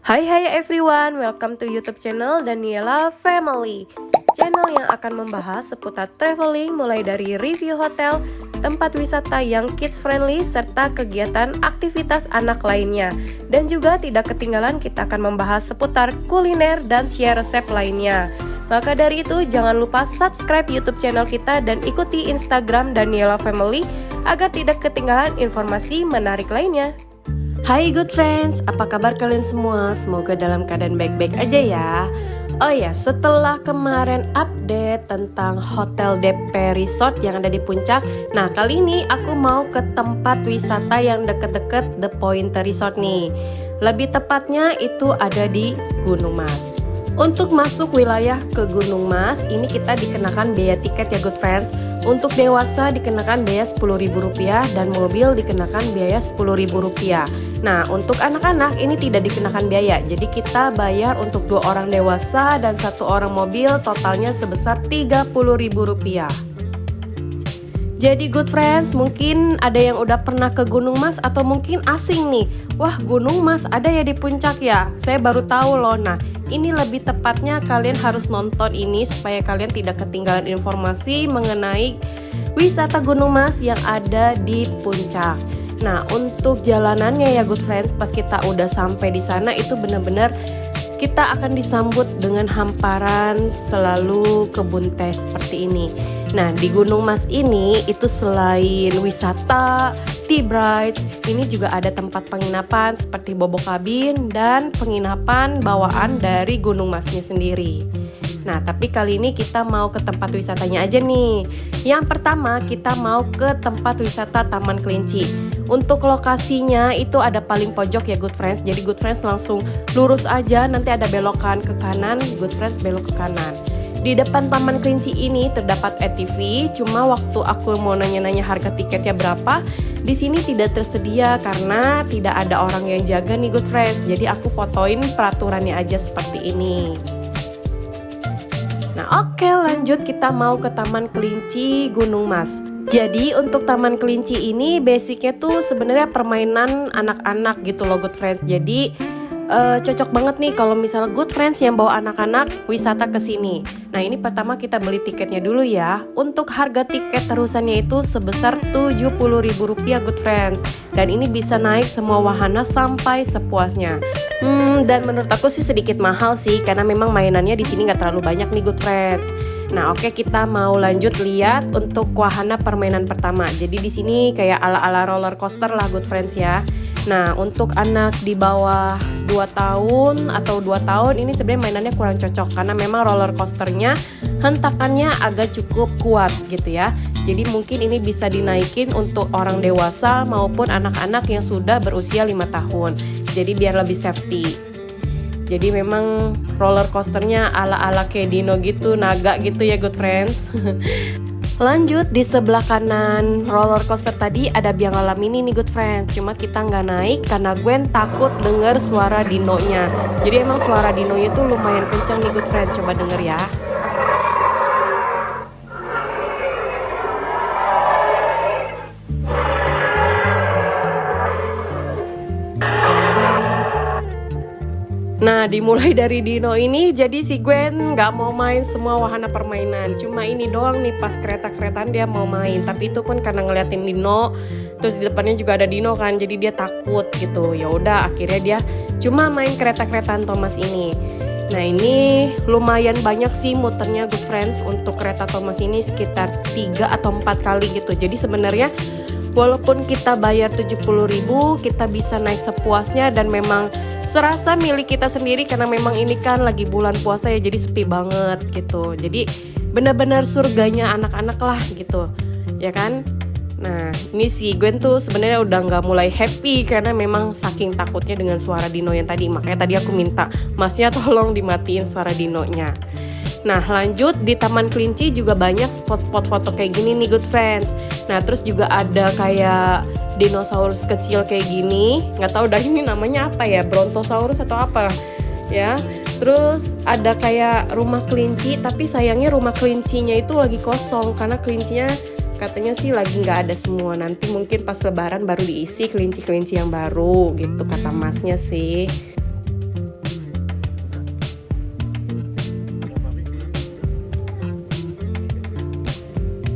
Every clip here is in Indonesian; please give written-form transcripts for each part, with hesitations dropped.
Hai everyone, welcome to YouTube channel Daniela Family. Channel yang akan membahas seputar traveling mulai dari review hotel, tempat wisata yang kids friendly, serta kegiatan aktivitas anak lainnya. Dan juga tidak ketinggalan kita akan membahas seputar kuliner dan share resep lainnya. Maka dari itu jangan lupa subscribe YouTube channel kita dan ikuti Instagram Daniela Family agar tidak ketinggalan informasi menarik lainnya. Hai good friends, apa kabar kalian semua? Semoga dalam keadaan baik-baik aja ya. Oh ya, setelah kemarin update tentang Hotel DP Resort yang ada di Puncak, nah kali ini aku mau ke tempat wisata yang deket-deket The Point Resort nih. Lebih tepatnya itu ada di Gunung Mas. Untuk masuk wilayah ke Gunung Mas, ini kita dikenakan biaya tiket ya good friends. Untuk dewasa dikenakan biaya Rp10.000 dan mobil dikenakan biaya Rp10.000. Nah, untuk anak-anak ini tidak dikenakan biaya. Jadi kita bayar untuk 2 orang dewasa dan 1 orang mobil totalnya sebesar Rp30.000. Jadi good friends, mungkin ada yang udah pernah ke Gunung Mas atau mungkin asing nih. Wah, Gunung Mas ada ya di Puncak ya? Saya baru tahu loh. Nah, ini lebih tepatnya kalian harus nonton ini supaya kalian tidak ketinggalan informasi mengenai wisata Gunung Mas yang ada di Puncak. Nah, untuk jalanannya ya good friends, pas kita udah sampai di sana itu benar-benar kita akan disambut dengan hamparan selalu kebun teh seperti ini. Nah, di Gunung Mas ini itu selain wisata, tea bride, ini juga ada tempat penginapan seperti bobo kabin dan penginapan bawaan dari Gunung Masnya sendiri. Nah, tapi kali ini kita mau ke tempat wisatanya aja nih. Yang pertama, kita mau ke tempat wisata Taman Kelinci. Untuk lokasinya itu ada paling pojok ya good friends. Jadi good friends langsung lurus aja, nanti ada belokan ke kanan, good friends belok ke kanan. Di depan Taman Kelinci ini terdapat ATV, cuma waktu aku mau nanya-nanya harga tiketnya berapa, di sini tidak tersedia karena tidak ada orang yang jaga nih good friends. Jadi aku fotoin peraturannya aja seperti ini. Nah oke, lanjut kita mau ke Taman Kelinci Gunung Mas. Jadi untuk Taman Kelinci ini basicnya tuh sebenarnya permainan anak-anak gitu loh good friends. Jadi cocok banget nih kalau misalnya good friends yang bawa anak-anak wisata ke sini. Nah ini pertama kita beli tiketnya dulu ya. Untuk harga tiket terusannya itu sebesar Rp70.000 good friends. Dan ini bisa naik semua wahana sampai sepuasnya. Dan menurut aku sih sedikit mahal sih karena memang mainannya di sini nggak terlalu banyak nih good friends. Nah oke, kita mau lanjut lihat untuk wahana permainan pertama. Jadi di sini kayak ala-ala roller coaster lah good friends ya. Nah untuk anak di bawah 2 tahun atau 2 tahun ini sebenarnya mainannya kurang cocok karena memang roller coasternya hentakannya agak cukup kuat gitu ya. Jadi mungkin ini bisa dinaikin untuk orang dewasa maupun anak-anak yang sudah berusia 5 tahun. Jadi biar lebih safety. Jadi memang roller coasternya ala-ala kayak dino gitu, naga gitu ya good friends. Lanjut di sebelah kanan roller coaster tadi ada biang lala mini nih good friends. Cuma kita nggak naik karena Gwen takut denger suara dinonya. Jadi emang suara dinonya tuh lumayan kencang nih good friends. Coba denger ya. Nah dimulai dari dino ini jadi si Gwen gak mau main semua wahana permainan. Cuma ini doang nih pas kereta-keretaan dia mau main. Tapi itu pun karena ngeliatin dino, terus di depannya juga ada dino kan, jadi dia takut gitu. Ya udah akhirnya dia cuma main kereta-keretaan Thomas ini. Nah ini lumayan banyak sih muternya good friends. Untuk kereta Thomas ini sekitar 3 atau 4 kali gitu. Jadi sebenarnya walaupun kita bayar Rp70.000, kita bisa naik sepuasnya dan memang serasa milik kita sendiri karena memang ini kan lagi bulan puasa ya, jadi sepi banget gitu. Jadi benar-benar surganya anak-anak lah gitu, ya kan? Nah ini si Gwen tuh sebenarnya udah nggak mulai happy karena memang saking takutnya dengan suara dino yang tadi. Makanya tadi aku minta masnya tolong dimatiin suara dinonya. Nah lanjut di Taman Kelinci juga banyak spot-spot foto kayak gini nih good friends. Nah terus juga ada kayak dinosaurus kecil kayak gini, nggak tahu dah ini namanya apa ya, brontosaurus atau apa ya. Terus ada kayak rumah kelinci, tapi sayangnya rumah kelincinya itu lagi kosong karena kelincinya katanya sih lagi nggak ada semua. Nanti mungkin pas lebaran baru diisi kelinci-kelinci yang baru gitu kata masnya sih.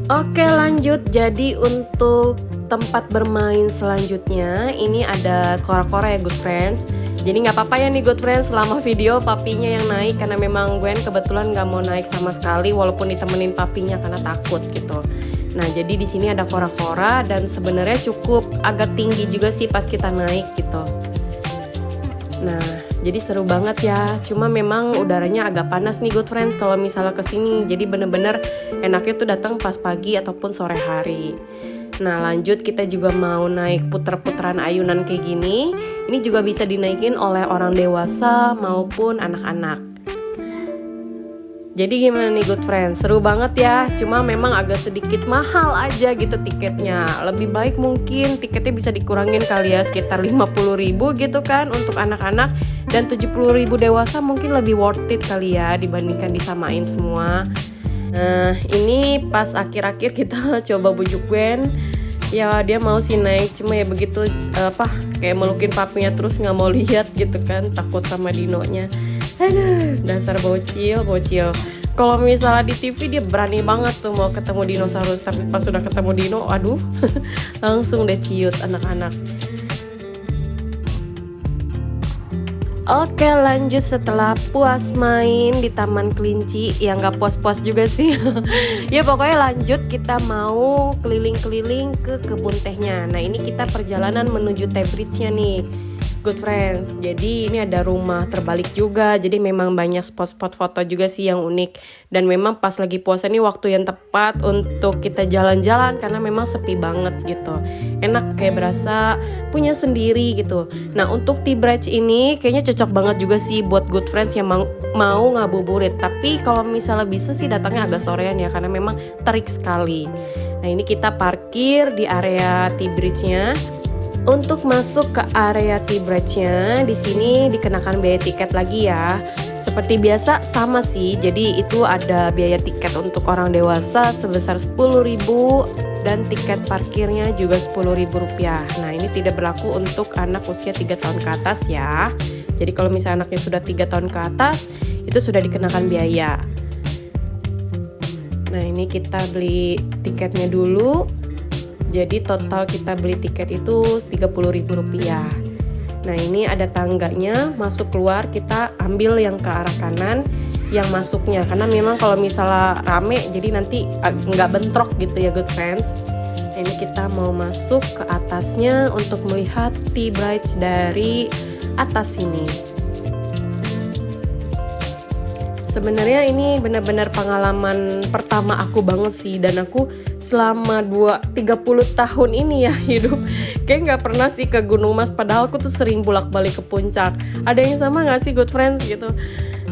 Oke, lanjut. Jadi untuk tempat bermain selanjutnya ini ada kora-kora ya good friends. Jadi nggak apa-apa ya nih good friends selama video papinya yang naik, karena memang Gwen kebetulan nggak mau naik sama sekali walaupun ditemenin papinya karena takut gitu. Nah jadi di sini ada kora-kora dan sebenarnya cukup agak tinggi juga sih pas kita naik gitu. Nah jadi seru banget ya, cuma memang udaranya agak panas nih good friends kalau misalnya kesini. Jadi bener-bener enaknya tuh datang pas pagi ataupun sore hari. Nah lanjut kita juga mau naik puter-puteran ayunan kayak gini. Ini juga bisa dinaikin oleh orang dewasa maupun anak-anak. Jadi gimana nih good friends, seru banget ya, cuma memang agak sedikit mahal aja gitu tiketnya. Lebih baik mungkin tiketnya bisa dikurangin kali ya, sekitar 50.000 gitu kan untuk anak-anak, dan 70.000 dewasa mungkin lebih worth it kali ya dibandingkan disamain semua. Nah ini pas akhir-akhir kita coba bujuk Gwen, ya dia mau sih naik, cuma ya begitu kayak melukin papinya terus nggak mau lihat gitu kan, takut sama dinonya. Aduh, dasar bocil. Kalau misalnya di TV dia berani banget tuh mau ketemu dinosaurus, tapi pas sudah ketemu dino, aduh, langsung deh ciut anak-anak. Oke lanjut, setelah puas main di Taman Kelinci, ya nggak puas-puas juga sih. Ya pokoknya lanjut kita mau keliling-keliling ke kebun tehnya. Nah ini kita perjalanan menuju Teh Bridge-nya nih good friends. Jadi ini ada rumah terbalik juga, jadi memang banyak spot-spot foto juga sih yang unik. Dan memang pas lagi puasa ini waktu yang tepat untuk kita jalan-jalan karena memang sepi banget gitu. Enak kayak berasa punya sendiri gitu. Nah untuk Tea Bridge ini kayaknya cocok banget juga sih buat good friends yang mau ngabuburit. Tapi kalau misalnya bisa sih datangnya agak sorean ya, karena memang terik sekali. Nah ini kita parkir di area Tea Bridge-nya. Untuk masuk ke area Tea Bridge-nya, di sini dikenakan biaya tiket lagi ya. Seperti biasa sama sih, jadi itu ada biaya tiket untuk orang dewasa sebesar 10.000 dan tiket parkirnya juga Rp10.000. Nah ini tidak berlaku untuk anak usia 3 tahun ke atas ya. Jadi kalau misalnya anaknya sudah 3 tahun ke atas, itu sudah dikenakan biaya. Nah ini kita beli tiketnya dulu. Jadi total kita beli tiket itu Rp30.000. Nah ini ada tangganya, masuk keluar kita ambil yang ke arah kanan yang masuknya, karena memang kalau misalnya rame jadi nanti nggak bentrok gitu ya good friends. Nah, ini kita mau masuk ke atasnya untuk melihat Tea Bridge dari atas ini. Sebenarnya ini benar-benar pengalaman pertama aku banget sih, dan aku selama 30 tahun ini ya hidup kayak nggak pernah sih ke Gunung Mas, padahal aku tuh sering bolak-balik ke puncak. Ada yang sama nggak sih good friends gitu?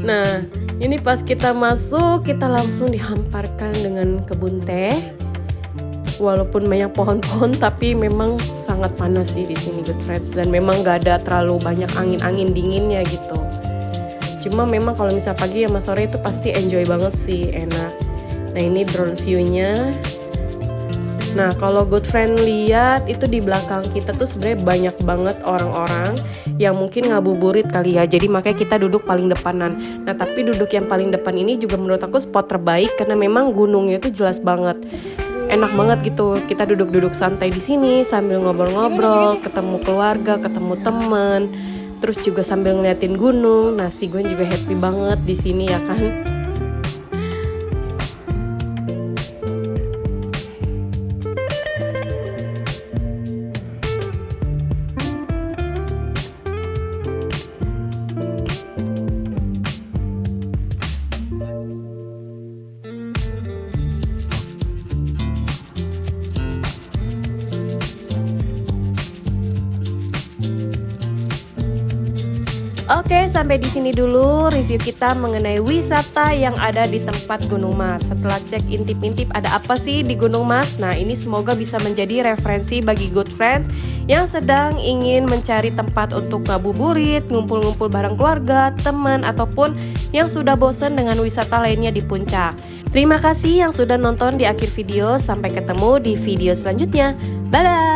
Nah ini pas kita masuk kita langsung dihamparkan dengan kebun teh. Walaupun banyak pohon-pohon tapi memang sangat panas sih di sini good friends, dan memang nggak ada terlalu banyak angin-angin dinginnya gitu. Cuma memang kalau misalnya pagi sama sore itu pasti enjoy banget sih, enak. Nah ini drone view-nya. Nah kalau good friend lihat itu di belakang kita tuh sebenarnya banyak banget orang-orang yang mungkin ngabuburit kali ya. Jadi makanya kita duduk paling depanan. Nah tapi duduk yang paling depan ini juga menurut aku spot terbaik karena memang gunungnya itu jelas banget. Enak banget gitu. Kita duduk-duduk santai di sini sambil ngobrol-ngobrol, ketemu keluarga, ketemu teman. Terus juga sambil ngeliatin gunung. Nah si Gwen juga happy banget di sini ya kan. Oke, sampai di sini dulu review kita mengenai wisata yang ada di tempat Gunung Mas. Setelah cek intip-intip ada apa sih di Gunung Mas? Nah, ini semoga bisa menjadi referensi bagi good friends yang sedang ingin mencari tempat untuk ngabuburit, ngumpul-ngumpul bareng keluarga, teman, ataupun yang sudah bosan dengan wisata lainnya di puncak. Terima kasih yang sudah nonton di akhir video. Sampai ketemu di video selanjutnya. Bye-bye!